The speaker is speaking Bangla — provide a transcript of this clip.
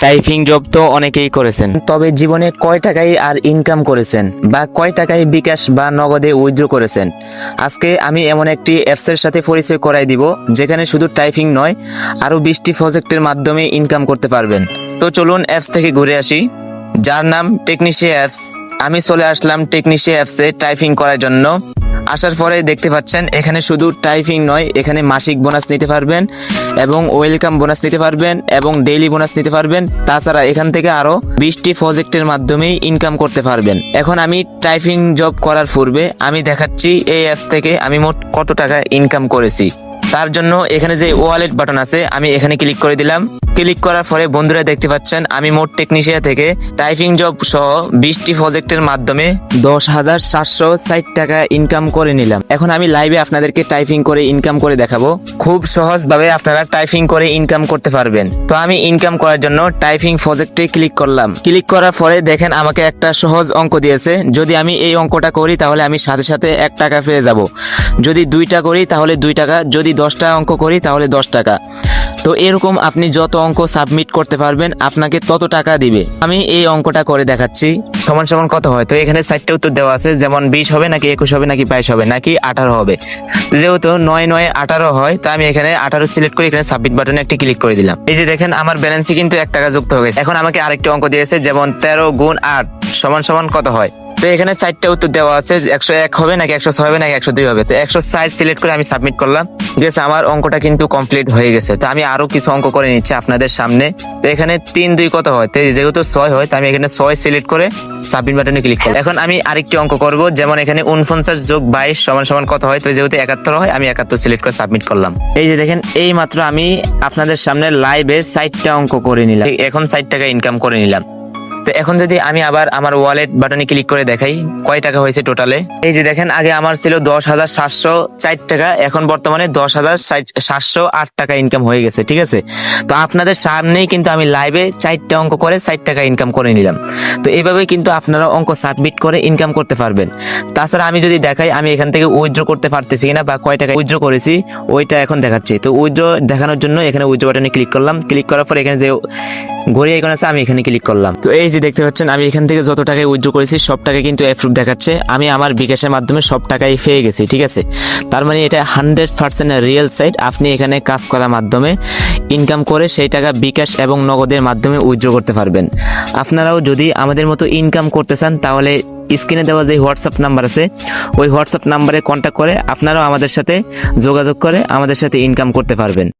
টাইপিং জব তো অনেকেই করেছেন, তবে জীবনে কয় টাকায় আর ইনকাম করেছেন বা কয় টাকায় বিকাশ বা নগদে উইথড্র করেছেন? আজকে আমি এমন একটি অ্যাপসের সাথে পরিচয় করাই দিব যেখানে শুধু টাইপিং নয়, আরও 20টি প্রজেক্টের মাধ্যমে ইনকাম করতে পারবেন। তো চলুন অ্যাপস থেকে ঘুরে আসি, যার নাম টেকনিশিয়া অ্যাপস। আমি চলে আসলাম টেকনিশিয়া অ্যাপসে টাইপিং করার জন্য। আসার পরে দেখতে পাচ্ছেন এখানে শুধু টাইপিং নয়, এখানে মাসিক বোনাস নিতে পারবেন এবং ওয়েলকাম বোনাস নিতে পারবেন এবং ডেইলি বোনাস নিতে পারবেন। তাছাড়া এখান থেকে আরো 20টি প্রজেক্টের মাধ্যমেই ইনকাম করতে পারবেন। এখন আমি টাইপিং জব করার পূর্বে আমি দেখাচ্ছি এই অ্যাপস থেকে আমি মোট কত টাকা ইনকাম করেছি। তার জন্য এখানে যে ওয়ালেট বাটন আছে আমি এখানে ক্লিক করে দিলাম। ক্লিক করার পরে বন্ধুরা দেখতে পাচ্ছেন আমি মোট টেকনিশিয়া থেকে টাইপিং জব সহ 20টি প্রজেক্টের মাধ্যমে 10,760 টাকা ইনকাম করে নিলাম। এখন আমি লাইভে আপনাদেরকে টাইপিং করে ইনকাম করে দেখাবো। খুব সহজভাবে আপনারা টাইপিং করে ইনকাম করতে পারবেন। তো আমি ইনকাম করার জন্য টাইপিং প্রজেক্টে ক্লিক করলাম। ক্লিক করার পরে দেখেন আমাকে একটা সহজ অঙ্ক দিয়েছে। যদি আমি এই অঙ্কটা করি তাহলে আমি সাথে সাথে 1 টাকা পেয়ে যাব। যদি 2টা করি তাহলে 2 টাকা, যদি 10টা অঙ্ক করি তাহলে 10 টাকা। তো এরকম আপনি যত অঙ্ক সাবমিট করতে পারবেন আপনাকে তত টাকা দিবে। আমি এই অঙ্কটা করে দেখাচ্ছি। সমান সমান কত হয়? তো এখানে 4টা উত্তর দেওয়া আছে, যেমন 20 হবে নাকি 21 হবে নাকি 22 হবে নাকি 18 হবে। যেহেতু 9 9 18 হয়, তো আমি এখানে 18 সিলেক্ট করে এখানে সাবমিট বাটনে একটি ক্লিক করে দিলাম। এই যে দেখেন আমার ব্যালেন্সে কিন্তু 1 টাকা যুক্ত হয়ে গেছে। এখন আমাকে আরেকটি অঙ্ক দিয়েছে, যেমন 13 গুণ 8 সমান সমান কত হয়। তো এখানে 4টা উত্তর দেওয়া আছে, 101 হবে নাকি 106 হবে নাকি 102 হবে। তো 160 সিলেক্ট করে আমি সাবমিট করলাম। গেছে, আমার অঙ্কটা কিন্তু কমপ্লিট হয়ে গেছে। তো আমি আরো কিছু অঙ্ক করে নিচ্ছি আপনাদের সামনে। তো এখানে 3 2 কত হয়? তো যেহেতু 6 হয়, তো আমি এখানে 6 সিলেক্ট করে সাবমিট বাটনে ক্লিক করলাম। এখন আমি আরেকটি অঙ্ক করব, যেমন এখানে 49 যোগ 22 সমান সমান কত হয়। তো যেহেতু 71 হয়, আমি 71 সিলেক্ট করে সাবমিট করলাম। এই যে দেখেন, এই মাত্র আমি আপনাদের সামনে লাইভে 4টা অঙ্ক করে নিলাম। এখন 4 টাকা ইনকাম করে নিলাম। তো এখন যদি আমি আবার আমার ওয়ালেট বাটনে ক্লিক করে দেখাই কয় টাকা হয়েছে টোটালে। এই যে দেখেন, আগে আমার ছিল 10,704 টাকা, এখন বর্তমানে 10,708 টাকা ইনকাম হয়ে গেছে। ঠিক আছে, তো আপনাদের সামনেই কিন্তু আমি লাইভে 4টা অঙ্ক করে 4 টাকা ইনকাম করে নিলাম। তো এইভাবে কিন্তু আপনারা অঙ্ক সাবমিট করে ইনকাম করতে পারবেন। তাছাড়া আমি যদি দেখাই আমি এখান থেকে উইথড্র করতে পারতেছি কিনা বা কয় টাকা উইথড্র করেছি ওইটা এখন দেখাচ্ছি। তো উইথড্র দেখানোর জন্য এখানে উইথড্র বাটনে ক্লিক করলাম। ক্লিক করার পর এখানে যে ঘড়ি আইকন আছে আমি এখানে ক্লিক করলাম। তো এই যে দেখতে পাচ্ছেন আমি এখান থেকে যত টাকায় উইথড্র করেছি সব টাকা কিন্তু অ্যাপ্রুভ দেখাচ্ছে। আমি আমার বিকাশের মাধ্যমে সব টাকাই পেয়ে গেছি। ঠিক আছে, তার মানে এটা 100% রিয়েল সাইট। আপনি এখানে কাজ করার মাধ্যমে ইনকাম করে সেই টাকা বিকাশ এবং নগদের মাধ্যমে উইথড্র করতে পারবেন। আপনারাও যদি আমাদের মতো ইনকাম করতে চান তাহলে স্ক্রিনে দেওয়া যে হোয়াটসঅ্যাপ নাম্বার আছে ওই হোয়াটসঅ্যাপ নাম্বারে কন্ট্যাক্ট করে আপনারাও আমাদের সাথে যোগাযোগ করে আমাদের সাথে ইনকাম করতে পারবেন।